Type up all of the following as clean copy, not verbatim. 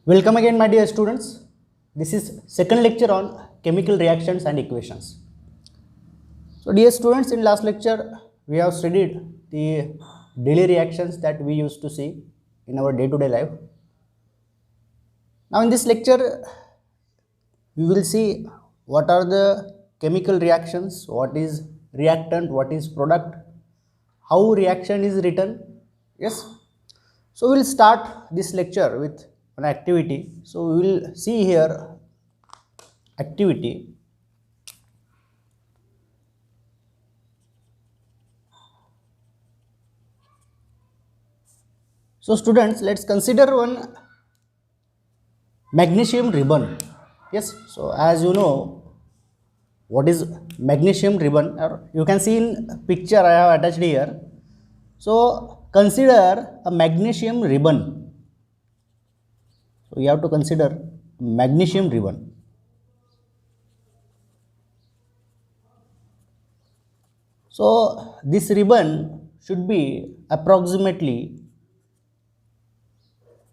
Welcome again, my dear students. This is second lecture on chemical reactions and equations. So, dear students, in last lecture we have studied the daily reactions that we used to see in our day-to-day life. Now, in this lecture, we will see what are the chemical reactions, what is reactant, what is product, how reaction is written. Yes. So, we will start this lecture with an activity. So, we will see here activity. So, students, let's consider one magnesium ribbon. Yes. So, as you know, what is magnesium ribbon, or you can see in picture I have attached here. So, consider a magnesium ribbon. So, you have to consider magnesium ribbon. So, this ribbon should be approximately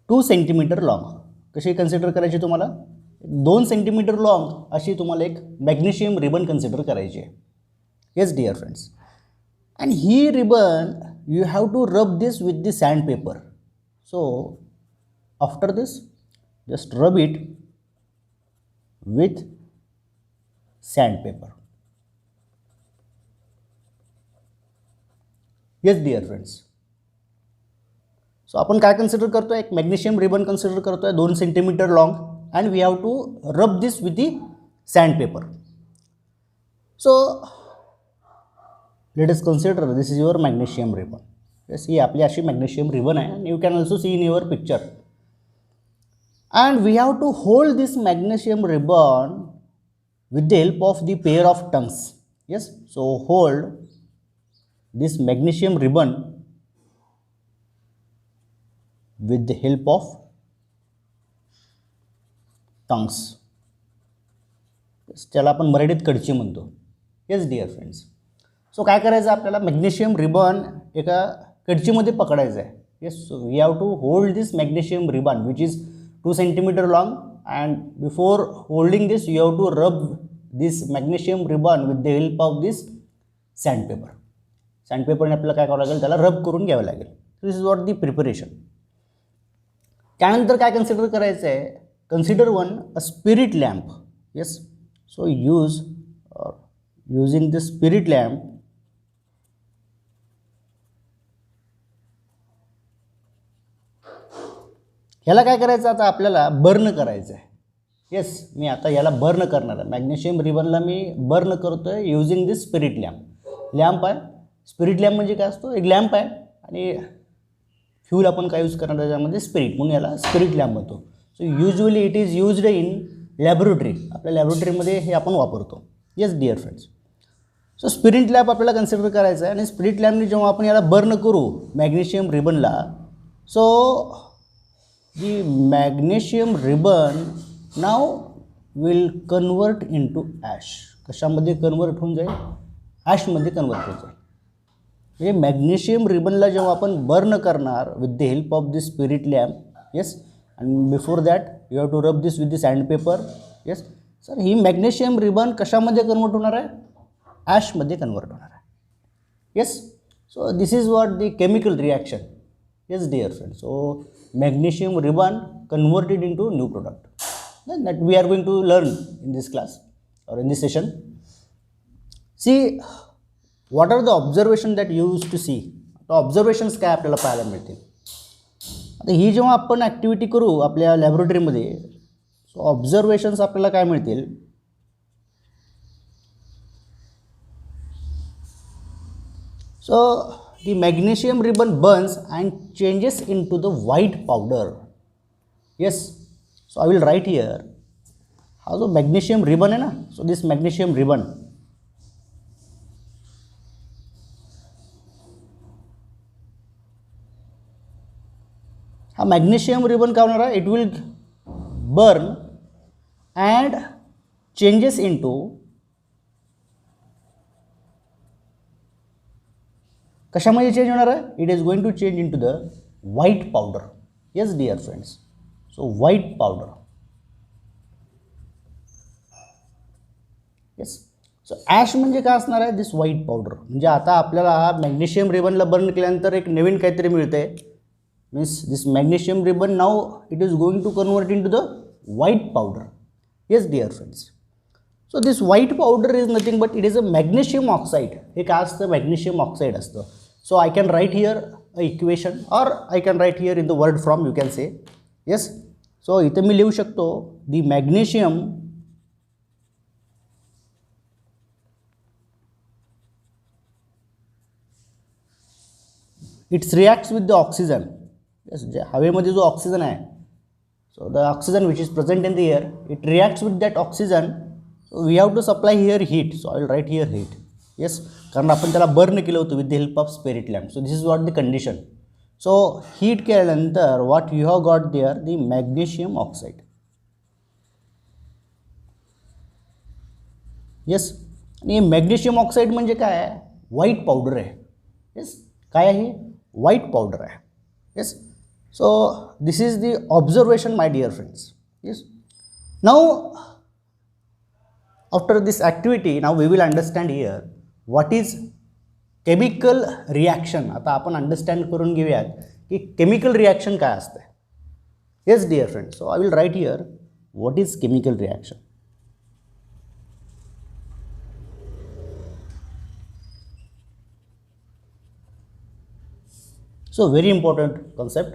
2 cm long. कशी consider करायची तुम्हाला 2 cm long अशी तुम्हाला एक magnesium ribbon consider करायची आहे. Yes dear friends. And ही ribbon you have to rub this with the sand paper. So after this just rub it with sand paper. Yes dear friends. So आपण काय consider करतो आहे, एक magnesium ribbon consider करतो आहे 2 cm long, and we have to rub this with the sand paper. So let us consider this is your magnesium ribbon. Yes, ही आपली अशी मॅग्नेशियम रिबन आहे, and you can also see in your picture. And we have to hold this magnesium ribbon with the help of the pair of tongues. Yes, so hold this magnesium ribbon with the help of tongues. त्याला आपण मराठीत कडची म्हणतो. Yes dear friends. So काय करायचं आपल्याला, magnesium ribbon एका कडचीमध्ये पकडायचं आहे. Yes, so we have to hold this magnesium ribbon which is 2 cm long, and before holding this you have to rub this magnesium ribbon with the help of this sandpaper. Sandpaper ने आपल्याला काय करावं लागेल, त्याला रब करून घ्यावं लागेल. दिस इज वॉट दी प्रिपरेशन. त्यानंतर काय कन्सिडर करायचं आहे, consider one a spirit lamp. Yes, so using the spirit lamp ह्याला काय करायचं, आता आपल्याला बर्न करायचं आहे. येस, मी आता याला बर्न करणार आहे. मॅग्नेशियम रिबनला मी बर्न करतो आहे युजिंग दिस स्पिरिट लॅम्प. लॅम्प आहे, स्पिरिट लॅम्प म्हणजे काय असतो, एक लॅम्प आहे, आणि फ्यूल आपण काय यूज करणार त्याच्यामध्ये स्पिरिट, म्हणून याला स्पिरिट लॅम्प म्हणतो. So usually it is used in laboratory. आपल्या लॅबोरेटरीमध्ये हे आपण वापरतो. Yes dear friends. So spirit lamp आपल्याला कन्सिडर करायचं आहे, आणि स्पिरिट लॅम्पने जेव्हा आपण याला बर्न करू मॅग्नेशियम रिबनला, so the magnesium ribbon now will convert into ash. कशामध्ये कन्वर्ट होऊन जाईल, ॲशमध्ये कन्वर्ट होऊन जाईल. म्हणजे मॅग्नेशियम रिबनला जेव्हा आपण बर्न करणार with the help of the spirit lamp. Yes, and before that you have to rub this with the sand paper. Yes sir, ही मॅग्नेशियम रिबन कशामध्ये कन्वर्ट होणार आहे, ॲशमध्ये कन्वर्ट होणार आहे. Yes, so this is what the chemical reaction. Yes dear friends. So magnesium ribbon converted into new product that we are going to learn in this class or in this session. See, what are the observations that you used to see? The observations काय आपल्याला पाहायला मिळतील. आता ही जेव्हा आपण activity करू आपल्या लॅबोरेटरीमध्ये, so observations आपल्याला काय मिळतील. So the magnesium ribbon burns and changes into the white powder. Yes, so I will write here how the magnesium ribbon है ना. So this magnesium ribbon, हा magnesium ribbon काय होणार आहे, it will burn and changes into, कशामध्ये change होणार आहे, it is going to change into the white powder. Yes dear friends. So white powder. Yes. So ash म्हणजे काय असणार आहे, दिस व्हाईट पावडर. म्हणजे आता आपल्याला मॅग्नेशियम रिबनला बर्न केल्यानंतर एक नवीन काहीतरी मिळते. Means this magnesium ribbon now it is going to convert into the white powder. Yes dear friends. So this white powder is nothing but it is a magnesium oxide. हे काय असतं, magnesium oxide असतं. So I can write here a equation or I can write here in the word from you can say. Yes. So इथे मी लिहू शकतो the magnesium its reacts with the oxygen. Yes, जे हवेमध्ये जो oxygen आहे, so the oxygen which is present in the air, it reacts with that oxygen. So we have to supply here heat. So I will write here heat. Yes, कारण आपण त्याला burn केलं होतं with the help of spirit lamp. So this is what the condition. So heat केल्यानंतर what you have got there, the magnesium oxide. Yes. आणि magnesium oxide म्हणजे काय आहे, व्हाईट पावडर आहे. येस, काय आहे, व्हाईट पावडर आहे. Yes. So this is the observation my dear friends. Yes. Now after this activity now we will understand here what is chemical reaction. आता आपण अंडरस्टँड करून घेऊयात की केमिकल रिॲक्शन काय असते. Yes dear friends. So I will write here what is chemical reaction. So very important concept.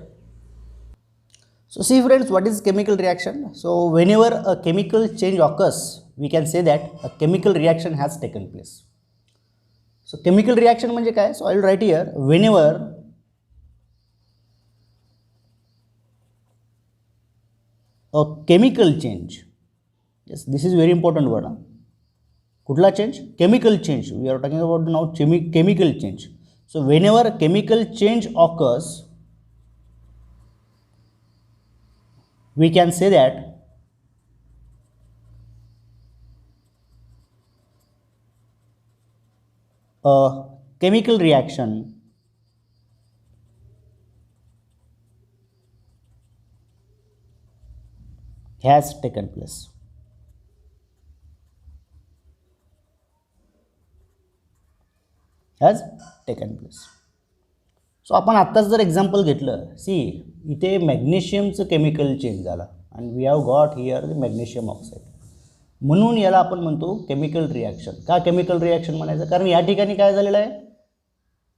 So see friends, what is chemical reaction? So whenever a chemical change occurs, we can say that a chemical reaction has taken place. So chemical reaction म्हणजे काय? So I will write here whenever a chemical change. Yes, this is very important word. कुठला change? Chemical change. We are talking about now chemical change. So whenever chemical change occurs, we can say that a chemical reaction has taken place. Has taken place. So आपण आत्ताच जर example घेतलं, C इथे मॅग्नेशियमचं chemical change झालं आणि we have got here the magnesium oxide. म्हणून याला आपण म्हणतो केमिकल रिॲक्शन. का केमिकल रिॲक्शन म्हणायचं, कारण या ठिकाणी काय झालेलं आहे,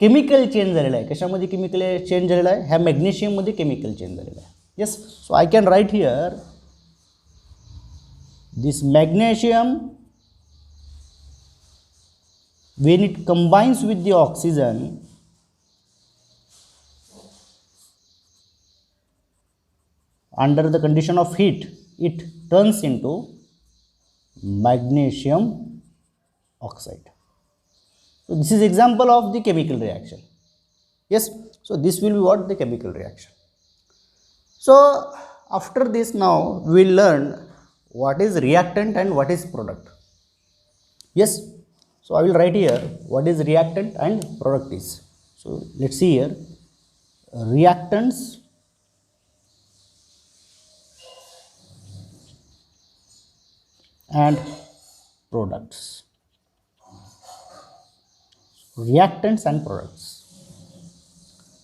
केमिकल चेंज झालेलं आहे. कशामध्ये केमिकल चेंज झालेलं आहे, ह्या मॅग्नेशियममध्ये केमिकल चेंज झालेलं आहे. Yes. So I can write here this magnesium when it combines with the oxygen under the condition of heat, it turns into magnesium oxide. So this is example of the chemical reaction. Yes. So this will be what, the chemical reaction. So after this now we will learn what is reactant and what is product. Yes. So I will write here what is reactant and product is. So let's see here, reactants and products. Reactants and products.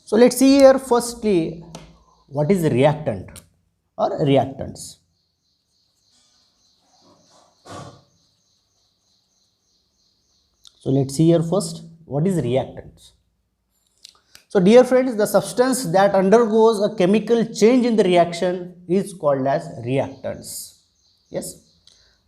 So let's see here firstly what is reactant or reactants. So let's see here first what is reactants. So dear friends, the substance that undergoes a chemical change in the reaction is called as reactants. Yes.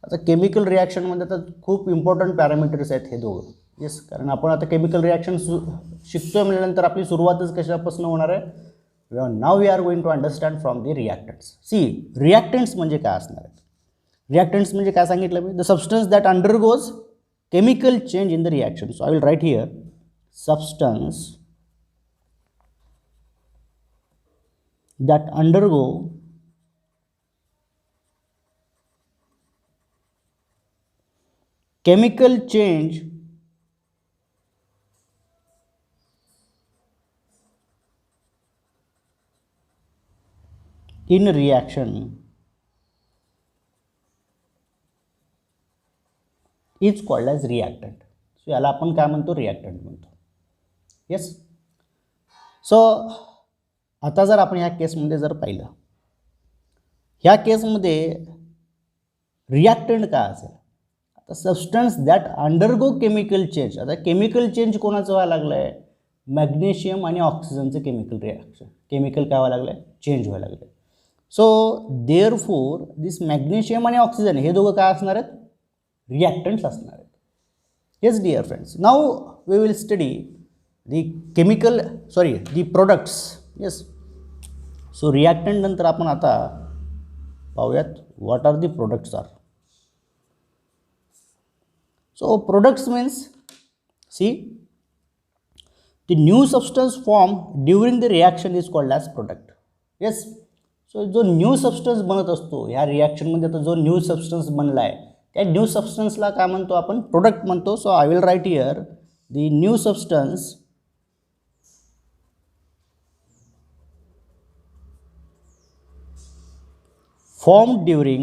आता chemical रिॲक्शनमध्ये आता खूप important parameters आहेत हे दोघं. Yes, कारण आपण आता chemical reaction शिकतोय म्हटल्यानंतर आपली सुरुवातच कशापासून होणार आहे. Now we are going to understand from the reactants. See reactants म्हणजे काय असणार आहेत. रिॲक्टंट्स म्हणजे काय सांगितलं मी, the substance that undergoes chemical change in the reaction. So I will write here substance that undergo chemical change in reaction is called as reactant. So याला आपण काय म्हणतो, रिॲक्टंट म्हणतो. येस. सो आता जर आपण ह्या केसमध्ये जर पाहिलं, ह्या केसमध्ये रिॲक्टंट काय असेल, आता substance that undergo chemical change. आता केमिकल चेंज कोणाचं व्हायला लागलं आहे, मॅग्नेशियम आणि ऑक्सिजनचं केमिकल रिॲक्शन, केमिकल काय व्हायला लागलं आहे, चेंज व्हायला लागलं आहे. सो देअरफोर दिस मॅग्नेशियम आणि ऑक्सिजन हे दोघं काय असणार आहेत, रिॲक्टंट्स असणार आहेत. Yes dear friends, now we will study the chemical the products. Yes. So reactant नंतर आपण आता पाहूयात what are the products are. So products means see the new substance form during the reaction is called as product. Yes. So जो new substance बनत असतो ह्या रिॲक्शनमध्ये, आता जो न्यू सबस्टन्स बनला आहे त्या न्यू सबस्टन्सला काय म्हणतो आपण, प्रोडक्ट म्हणतो. So I will write here the new substance formed during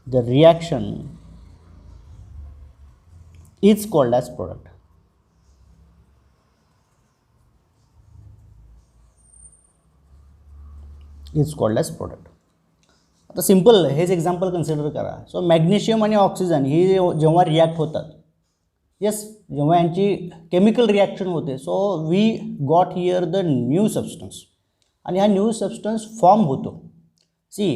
the reaction is called as product. Is called as product. आता सिंपल हेच एक्झाम्पल कन्सिडर करा. सो मॅग्नेशियम आणि ऑक्सिजन ही जेव्हा रिॲक्ट होतात, येस, जेव्हा यांची केमिकल रिॲक्शन होते, so we got here the new substance आणि हा न्यू सबस्टन्स फॉर्म होतो. See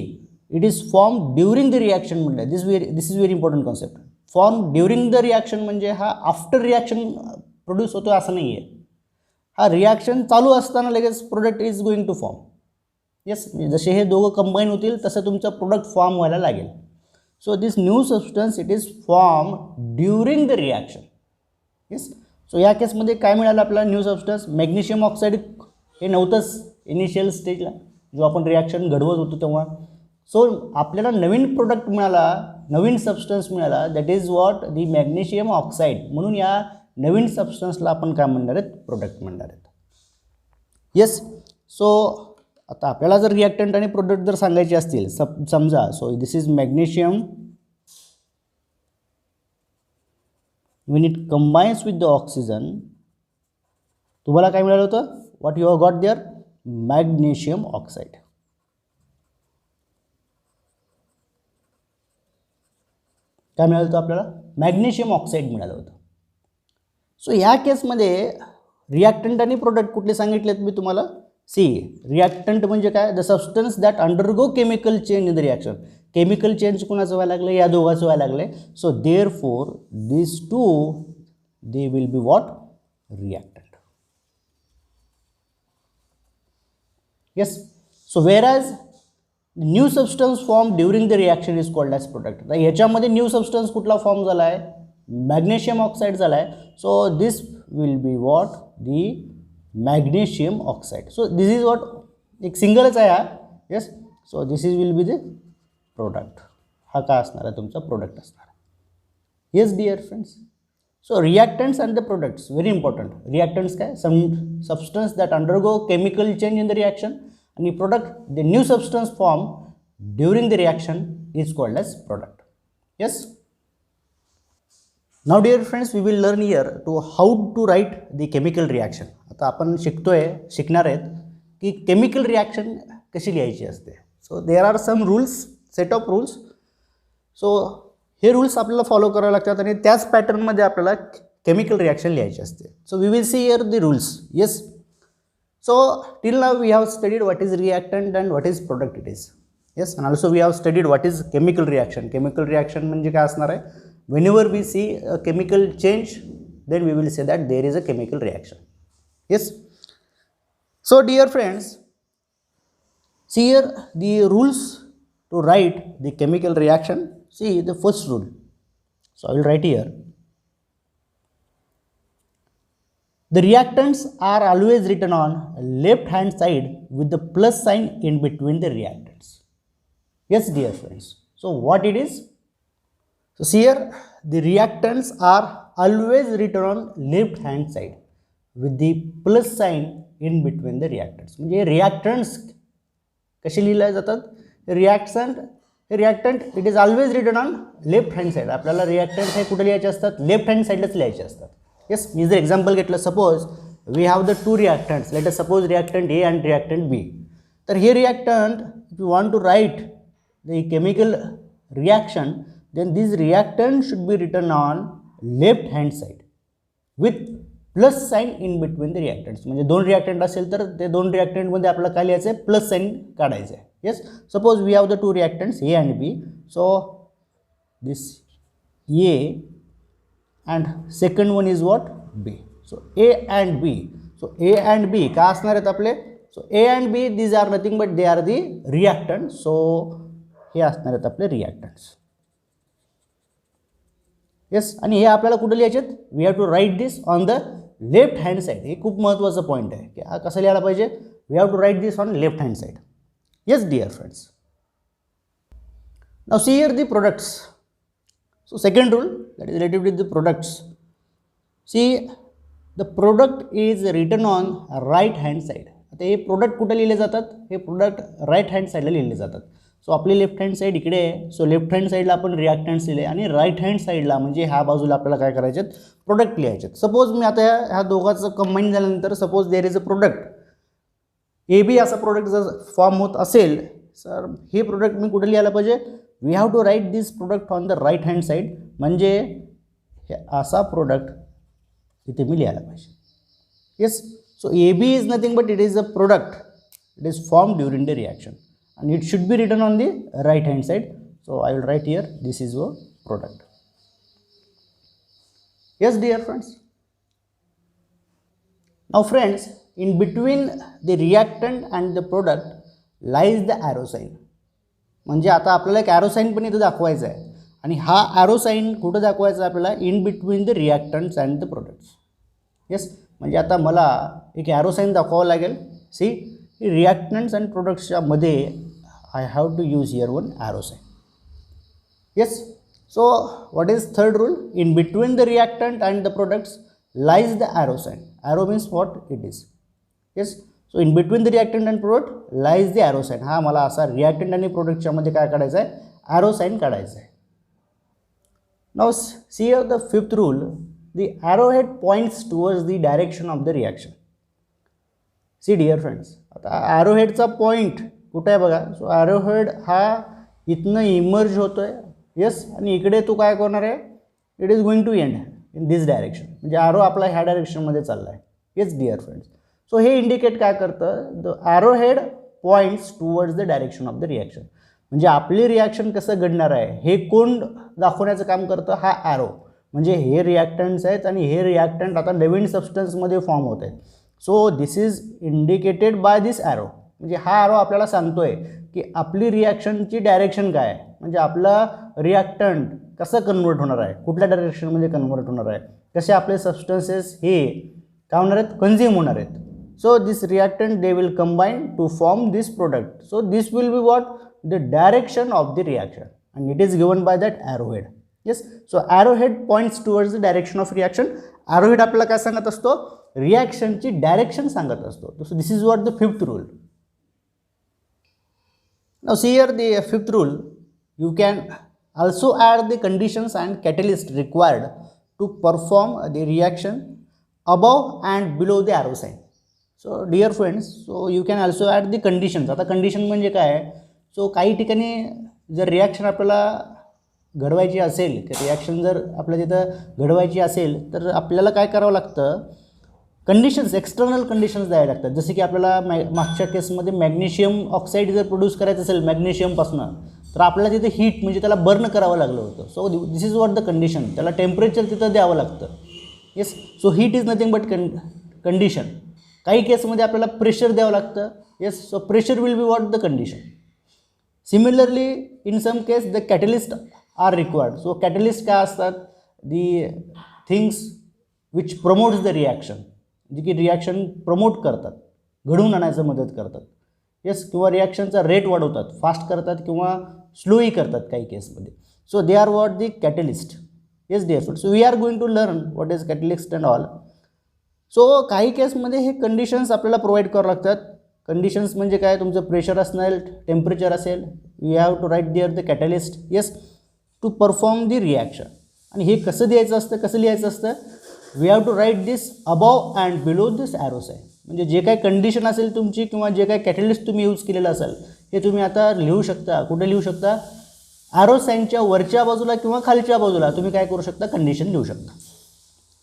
it is form during the reaction म्हटलं. This is very important concept. Form during the reaction म्हणजे हा आफ्टर रिॲक्शन प्रोड्यूस होतो असं नाही आहे. हा रिॲक्शन चालू असताना लगेच product is going to form. Yes, जसे हे दोघं कंबाईन होतील तसं तुमचं प्रोडक्ट फॉर्म व्हायला लागेल. So this new substance it is form during the reaction. Yes. So या केसमध्ये काय मिळालं आपल्याला, न्यू सबस्टन्स मॅग्नेशियम ऑक्साईड हे नव्हतंच इनिशियल स्टेजला जो आपण रिॲक्शन घडवत होतो तेव्हा. सो आपल्याला नवीन प्रोडक्ट मिळाला, नवीन सबस्टन्स मिळाला, that is what the magnesium oxide. म्हणून या नवीन सबस्टन्सला आपण काय म्हणणार आहेत, प्रोडक्ट म्हणणार आहेत. येस. सो आता आपल्याला जर रिॲक्टंट आणि प्रोडक्ट जर सांगायचे असतील, समजा so this is magnesium when it combines with the oxygen, तुम्हाला काय मिळालं होतं, what you have got there, magnesium oxide. काय मिळालं होतं आपल्याला, मॅग्नेशियम ऑक्साईड मिळालं होतं. सो ह्या केसमध्ये रिॲक्टंट आणि प्रोडक्ट कुठले सांगितलेत मी तुम्हाला. सी रिॲक्टंट म्हणजे काय, the substance that undergo chemical change in the reaction. Chemical change कोणाचं व्हायला लागलं, या दोघांचं व्हायला लागले. So therefore this two they will be what, reactant. Yes. So where as new substance form during the reaction is called as product. तर ह्याच्यामध्ये new substance कुठला फॉर्म झाला आहे, मॅग्नेशियम ऑक्साईड झाला आहे. So this will be what, the magnesium oxide. So this is what, एक सिंगलच आहे हा. Yes. So this is will be the product. हा काय असणार आहे, तुमचा प्रोडक्ट असणार. Yes dear friends. So reactants and the products very important. Reactants काय, substance that undergo chemical change in the reaction, आणि product the new substance form during the reaction is called as product. Yes. Now dear friends, we will learn here to how to write the chemical reaction. आता आपण शिकणार आहेत की chemical reaction कशी लिहायची असते. So there are some rules, set of rules. सो हे रूल्स आपल्याला फॉलो करावे लागतात आणि त्याच पॅटर्नमध्ये आपल्याला केमिकल रिॲक्शन लिहायची असते. So we will see here the rules. Yes. So till now we have studied what is reactant and what is product it is. Yes. And also we have studied what is chemical reaction. Chemical reaction म्हणजे काय असणार आहे, whenever we see a chemical change, then we will say that there is a chemical reaction. Yes. So dear friends, see here the rules to write the chemical reaction. See the first rule. So I will write here. The reactants are always written on left hand side with the plus sign in between the reactants. Yes dear friends. So what it is? So here the reactants are always written on left hand side with the plus sign in between the reactants. म्हणजे reactants कसे लिहिले जातात reactant it is always written on left hand side. आपल्याला reactant हे कुठे लिहायचे असतात left hand साईडलाच लिहायचे असतात. येस मी जर एक्झाम्पल घेतलं suppose we have the two reactants let us suppose reactant A and reactant B. तर हे reactant if you want to write the chemical reaction then this reactant should be written on left hand side with plus sign in between the reactants. म्हणजे दोन reactant असेल तर ते दोन रिॲक्टंटमध्ये आपल्याला काय लिहायचं आहे प्लस साईन काढायचं आहे. Yes suppose we have the two reactants A and B. So this A and second one is what B. So A and B. So A and B का असणार आहेत आपले. So A and B these are nothing but they are the reactant. So हे असणार आहेत आपले रिॲक्टंट्स. Yes आणि हे आपल्याला कुठं लिहायचे आहेत we have to write this on the left hand side. हे खूप महत्त्वाचं पॉईंट आहे की कसं लिहायला पाहिजे we have to write this on left hand side. Yes dear friends. Now see here the products. So second rule that is related with the products. See the product is written on right hand side. आता हे product कुठं लिहिले जातात हे product right hand साईडला लिहिले जातात. So आपली लेफ्ट हँड साईड इकडे आहे. सो लेफ्ट हँड साईडला आपण रिॲक्टंट्स लिहिले आणि राईट हँड साईडला म्हणजे ह्या बाजूला आपल्याला काय करायचे आहेत प्रोडक्ट लिहायचे आहेत. सपोज मी आता ह्या दोघांचं कंबाईन झाल्यानंतर suppose there is a product A B असा प्रोडक्ट जर फॉर्म होत असेल सर हे प्रोडक्ट मी कुठे लिहायला पाहिजे we have to write this product on the right hand side. म्हणजे हे असा प्रोडक्ट इथे मी लिहायला पाहिजे. Yes so A B is nothing but it is a product it is form during the reaction and it should be written on the right hand side. So I will write here this is a product. Yes dear friends. Now friends in between the reactant and the product lies the arrow sign. म्हणजे आता आपल्याला एक arrow sign पण इथे दाखवायचा आहे आणि हा arrow sign कुठं दाखवायचा आपल्याला in between the reactants and the products. Yes म्हणजे आता मला एक arrow sign दाखवावं लागेल. See रिॲक्टंट्स अँड प्रोडक्ट्सच्या मध्ये I have to use here one arrow sign. Yes so what is third rule in between the reactant and the products lies the arrow sign. Arrow means what it is. Yes so in between the reactant and product lies the arrow sign. हा मला असा reactant आणि प्रोडक्टच्या मध्ये काय काढायचं आहे arrow sign काढायचं आहे. Now see here the fifth rule the arrow head points towards the direction of the reaction. See dear friends आता ॲरो हेडचा पॉईंट कुठं आहे बघा. सो ॲरो हेड हा इथनं इमर्ज होतो आहे. येस आणि इकडे तो काय करणार आहे it is going to end in this direction. म्हणजे ॲरो आपला ह्या डायरेक्शनमध्ये चालला आहे. Yes dear friends. सो हे इंडिकेट काय करतं the arrow head points towards the direction of the reaction. म्हणजे आपली रिॲक्शन कसं घडणार आहे हे कोण दाखवण्याचं काम करतं हा ॲरो. म्हणजे हे रिॲक्टंट्स आहेत आणि हे रिॲक्टंट आता नवीन सबस्टन्समध्ये फॉर्म होत आहेत. So this is indicated by this arrow. म्हणजे हा ॲरो आपल्याला सांगतो आहे की आपली रिॲक्शनची डायरेक्शन काय आहे. म्हणजे आपला रिॲक्टंट कसं कन्वर्ट होणार आहे कुठल्या डायरेक्शनमध्ये कन्वर्ट होणार आहे कसे आपले सबस्टन्सेस हे काय होणार आहेत कन्झ्युम होणार आहेत. So this reactant they will combine to form this product. So this will be what the direction of the reaction and it is given by that arrow head. Yes so arrow head points towards the direction of reaction. Arrow head आपल्याला काय सांगत असतो रिॲक्शनची direction सांगत असतो. So this is what the fifth rule. Now see here the fifth rule you can also add the conditions and catalyst required to perform the reaction above and below the arrow sign. So dear friends so you can also add the conditions. आता condition म्हणजे काय so काही ठिकाणी जर reaction आपल्याला घडवायची असेल की रिॲक्शन जर आपल्याला तिथं घडवायची असेल तर आपल्याला काय करावं लागतं कंडिशन्स एक्सटर्नल कंडिशन्स द्यायला लागतात. जसे की आपल्याला मागच्या केसमध्ये मॅग्नेशियम ऑक्साईड जर प्रोड्यूस करायचं असेल मॅग्नेशियमपासून तर आपल्याला तिथे हीट म्हणजे त्याला बर्न करावं लागलं होतं. So this is what the condition. त्याला टेम्परेचर तिथं द्यावं लागतं. Yes so heat is nothing but condition. काही केसमध्ये आपल्याला प्रेशर द्यावं लागतं. Yes so pressure will be what the condition. Similarly in some case the catalyst are required. So catalyst काय असतात the things which promotes the reaction जे की reaction promote करतात घडवून आणायचं मदत करतात. येस किंवा रिॲक्शनचा रेट वाढवतात फास्ट करतात किंवा स्लोही करतात काही केसमध्ये. So they are what the catalyst. Yes dear friends. So we are going to learn what is catalyst and all. सो काही केसमध्ये हे कंडिशन्स आपल्याला प्रोव्हाइड करावं लागतात. कंडिशन्स म्हणजे काय, तुमचं प्रेशर असणार, टेम्परेचर असेल, you have to write there the catalyst yes to perform the reaction. आणि हे कसं द्यायचं असतं, कसं लिहायचं असतं, we have to write this above and below this arrow sign. म्हणजे जे काही कंडिशन असेल तुमची किंवा जे काही कॅटलिस्ट तुम्ही यूज केलेलं असेल हे तुम्ही आता लिहू शकता. कुठे लिहू शकता, ॲरो साइनच्या वरच्या बाजूला किंवा खालच्या बाजूला तुम्ही काय करू शकता, कंडिशन लिहू शकता.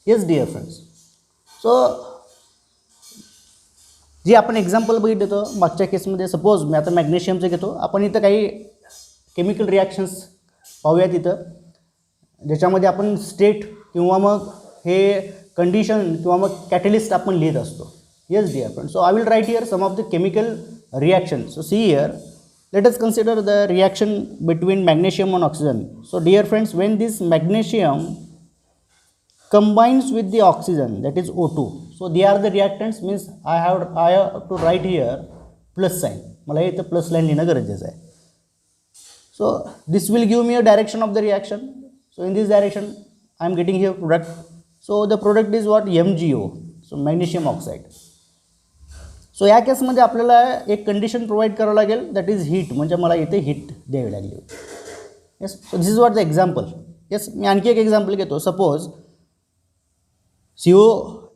Yes dear friends. सो जी आपण एक्झाम्पल बघितलं होतं मागच्या केसमध्ये, सपोज मी आता मॅग्नेशियमचं घेतो. आपण इथं काही केमिकल रिॲक्शन्स पाहूयात इथं, ज्याच्यामध्ये आपण स्टेट किंवा मग हे कंडिशन किंवा मग कॅटलिस्ट आपण लिहित असतो. Yes dear friends. So I will write here some of the chemical reaction. So see here, let us consider the reaction between magnesium and oxygen. So dear friends, when this magnesium combines with the oxygen, that is O2, so they are the reactants, means I have to write here plus sign. मला इथं plus line लिहिणं गरजेचं आहे. So this will give me a direction of the reaction. So in this direction I am getting here product. So the product is what, MgO, so magnesium oxide. So या केसमध्ये आपल्याला एक condition provide करावं लागेल, that is heat. म्हणजे मला इथे heat द्यावी लागली. Yes. So this is what the example. Yes. मी आणखी एक एक्झाम्पल घेतो. Suppose CO,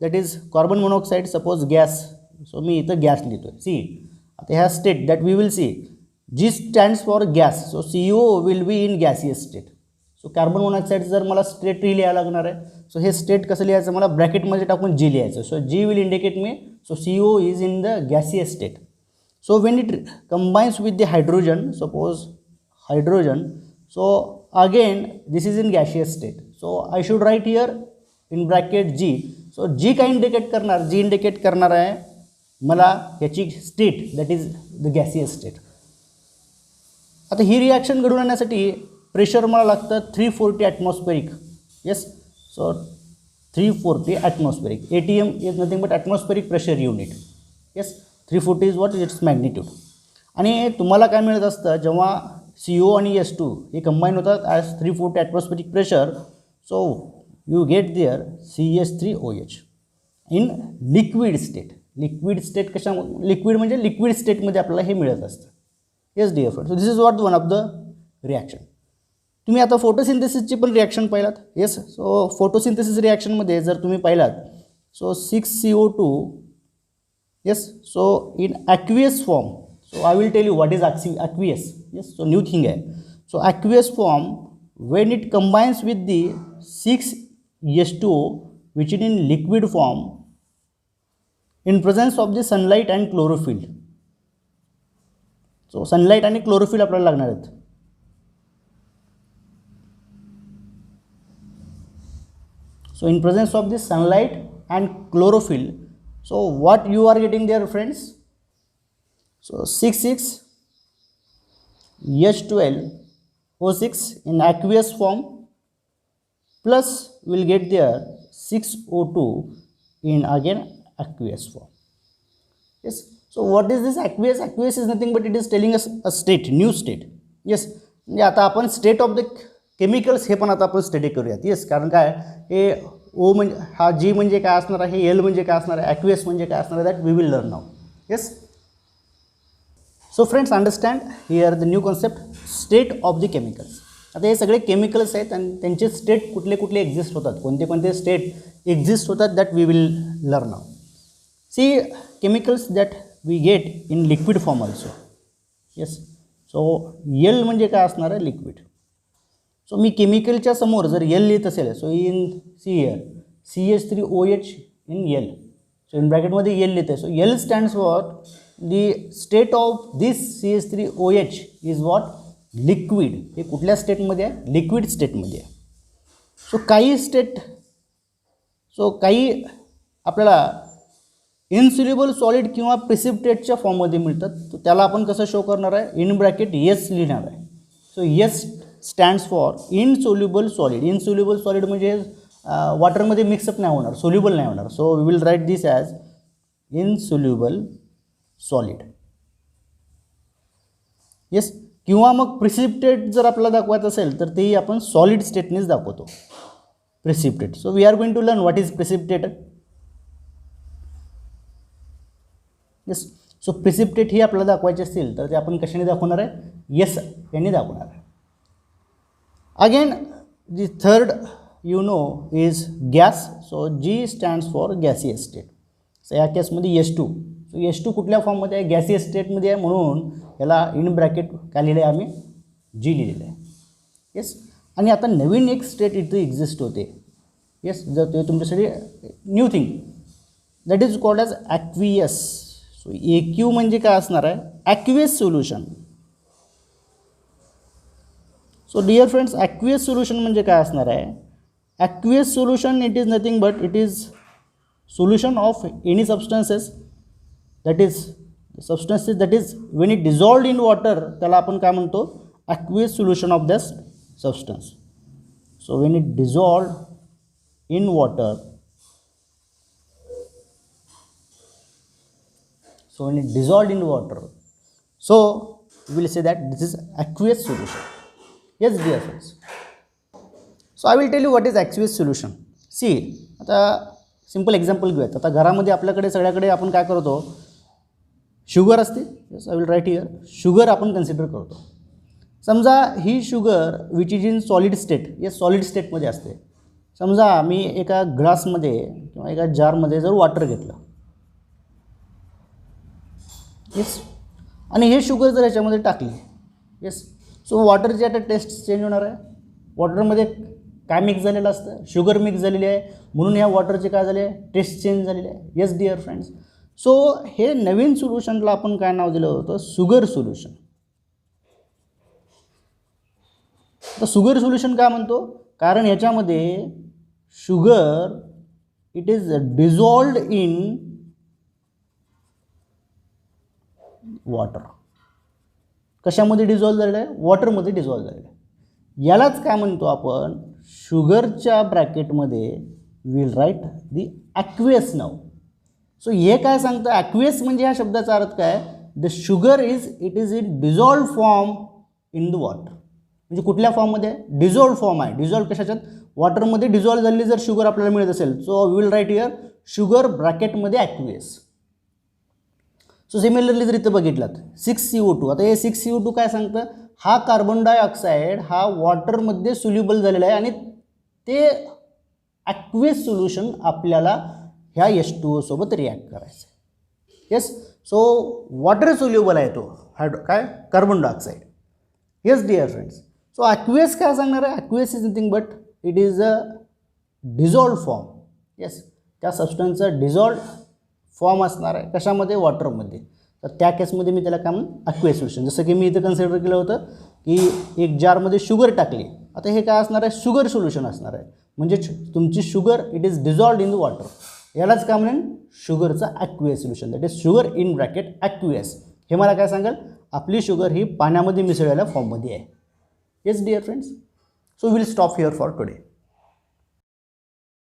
that is carbon monoxide, suppose gas. So मी इथं गॅस लिहितो आहे. सी आता ह्या state that we will see, G stands for gas. So CO will be in gaseous state. So carbon monoxide जर मला state लिहायला लागणार आहे, सो हे स्टेट कसं लिहायचं, मला ब्रॅकेटमध्ये टाकून G लिहायचं. So G will indicate me, so CO is in the gaseous state. So when it combines with the hydrogen, suppose hydrogen, so again this is in gaseous state. So I should write here in bracket G. So G काय indicate करणार, G indicate करणार आहे मला याची state, that is the gaseous state. आता ही reaction घडून आणण्यासाठी pressure मला लागतं 340 atmospheric. Yes. So 340 atmospheric. ATM is nothing but atmospheric pressure unit. Yes, 340 is what, its magnitude. आणि तुम्हाला काय मिळत असतं जेव्हा CO आणि S2 हे कंबाईन होतात as 340 atmospheric pressure. So you get there CH3OH in liquid state. Liquid state कशा, लिक्विड म्हणजे लिक्विड स्टेटमध्ये आपल्याला हे मिळत असतं. Yes dear friend. So this is what one of the reaction. तुम्ही आता फोटोसिंथेसिसची पण रिॲक्शन पाहिलात. येस. सो फोटोसिंथेसिस रिॲक्शनमध्ये जर तुम्ही पाहिलात, so 6CO2. Yes. So in aqueous form. So I will tell you what is aqueous. Yes. So new thing आहे. So aqueous form when it combines with the 6H2O which in liquid form in presence of the sunlight and chlorophyll. So sunlight आणि chlorophyll आपल्याला लागणार आहेत. So in presence of this sunlight and chlorophyll, so what you are getting there friends? So 6H12O6 in aqueous form plus will get there 6O2 in again aqueous form. Yes. So what is this aqueous? Aqueous is nothing but it is telling us a state, new state. Yes. म्हणजे आता आपण state of the chemicals हे पण आता आपण study करूयात. Yes. कारण काय, हे O म्हणजे हा G म्हणजे काय असणार आहे, L म्हणजे काय असणार आहे, ॲक्वियस म्हणजे काय असणार आहे, that we will learn now. Yes. So friends understand here the new concept, state of the chemicals. आता हे सगळे केमिकल्स आहेत आणि त्यांचे स्टेट कुठले कुठले एक्झिस्ट होतात, कोणते कोणते स्टेट एक्झिस्ट होतात, that we will learn now. See chemicals that we get in liquid form also. Yes. So L म्हणजे काय असणार आहे, लिक्विड. सो मी केमिकलच्या समोर जर L लिहित असेल, so in see here CH3OH in L. So in ब्रॅकेटमध्ये L लिहित आहे. So L stands for the state of this CH3OH is what, liquid. हे कुठल्या स्टेटमध्ये आहे, लिक्विड स्टेटमध्ये आहे. सो काही आपल्याला इनसोल्युबल सॉलिड किंवा प्रिसिपिटेटच्या फॉर्ममध्ये मिळतात. तर त्याला आपण कसं शो करणार आहे, इन ब्रॅकेट S लिहिणार आहे. So S stands for insoluble solid. Insoluble solid म्हणजे वॉटरमध्ये मिक्सअप नाही होणार, सोल्युबल नाही होणार. So we will write this as insoluble solid. Yes. किंवा मग प्रिसिपिटेट जर आपल्याला दाखवायचं असेल तर तेही आपण सॉलिड स्टेटनेच दाखवतो, precipitate. So we are going to learn what is precipitate. Yes. So precipitate ही आपल्याला दाखवायची असतील तर ते आपण कशाने दाखवणार आहे, येस यांनी दाखवणार आहे. Again the third you know is gas. So G stands for gaseous state. So या केसमध्ये S2. सो S2 कुठल्या फॉर्ममध्ये आहे, गॅसियस स्टेटमध्ये आहे, म्हणून याला इन ब्रॅकेट काय लिहिलं आहे आम्ही, G लिहिलेलं आहे. येस. आणि आता नवीन एक स्टेट इथे एक्झिस्ट होते. येस, जर ते तुमच्यासाठी new thing that is called as aqueous. So AQ म्हणजे काय असणार आहे, aqueous solution. So dear friends, aqueous solution म्हणजे काय असणार आहे, aqueous solution it is nothing but it is solution of any substances that is substances that is when it dissolved in water, त्याला आपण काय म्हणतो, aqueous solution of that substance. So when it dissolved in water, so when it dissolved in water, so we will say that this is aqueous solution. Yes dear friends, so I will tell you what is aqueous solution. See, आता simple example घेऊयात. आता घरामध्ये आपल्याकडे सगळ्याकडे आपण काय करतो, sugar असते. Yes, I will write here, sugar आपण कन्सिडर करतो. समजा ही sugar which is in solid state, yes solid स्टेटमध्ये असते. समजा मी एका ग्लासमध्ये किंवा एका जारमध्ये जर वॉटर घेतलं, येस, आणि हे शुगर जर ह्याच्यामध्ये टाकली, येस, सो वॉटरची आता टेस्ट चेंज होणार आहे. वॉटरमध्ये काय मिक्स झालेलं असतं, शुगर मिक्स झालेली आहे, म्हणून ह्या वॉटरचे काय झाले, टेस्ट चेंज झालेली आहे. येस डिअर फ्रेंड्स, सो हे नवीन सोल्युशनला आपण काय नाव दिलं होतं, शुगर सोल्युशन. तर शुगर सोल्युशन का म्हणतो, कारण ह्याच्यामध्ये sugar it is dissolved in water. कशामध्ये डिझॉल्व झालेलं आहे, वॉटरमध्ये डिझॉल्व झालेलं आहे. यालाच काय म्हणतो आपण, शुगरच्या ब्रॅकेटमध्ये विल राईट दी ॲक्वियस नाव. सो हे काय सांगतं, ॲक्वियस म्हणजे ह्या शब्दाचा अर्थ काय, the sugar it is in dissolve form in the water. म्हणजे कुठल्या फॉर्ममध्ये, डिझॉल्व फॉर्म आहे. डिझॉल्व कशाच्यात, वॉटरमध्ये डिझॉल्व झालेली जर शुगर आपल्याला मिळत असेल, so will write here sugar ब्रॅकेटमध्ये ॲक्वियस. सो सिमिलरली जर इथं बघितलात 6CO2, आता हे 6CO2 काय सांगतं, हा कार्बन डायऑक्साईड हा वॉटरमध्ये सोल्युबल झालेला आहे आणि ते ॲक्वियस सोल्युशन आपल्याला ह्या H2O सोबत रिॲक्ट करायचं आहे. येस, सो वॉटर सोल्युबल आहे तो काय, carbon dioxide. Yes dear friends, so aqueous काय सांगणार आहे, aqueous is nothing but it is a dissolve form. Yes, त्या सबस्टन्सचा डिझॉल्व फॉर्म असणार आहे कशामध्ये, वॉटरमध्ये. तर त्या केसमध्ये मी त्याला काय म्हणून, ॲक्वियस सोल्युशन. जसं की मी इथं कन्सिडर केलं होतं की एक जारमध्ये शुगर टाकली, आता हे काय असणार आहे, शुगर सोल्युशन असणार आहे. म्हणजे तुमची sugar it is dissolved in the water, यालाच काय म्हणेन, शुगरचा aqueous solution, that is sugar in bracket aqueous. हे मला काय सांगाल, आपली शुगर ही पाण्यामध्ये मिसळलेल्या फॉर्ममध्ये आहे. Yes dear friends, so will stop here for today.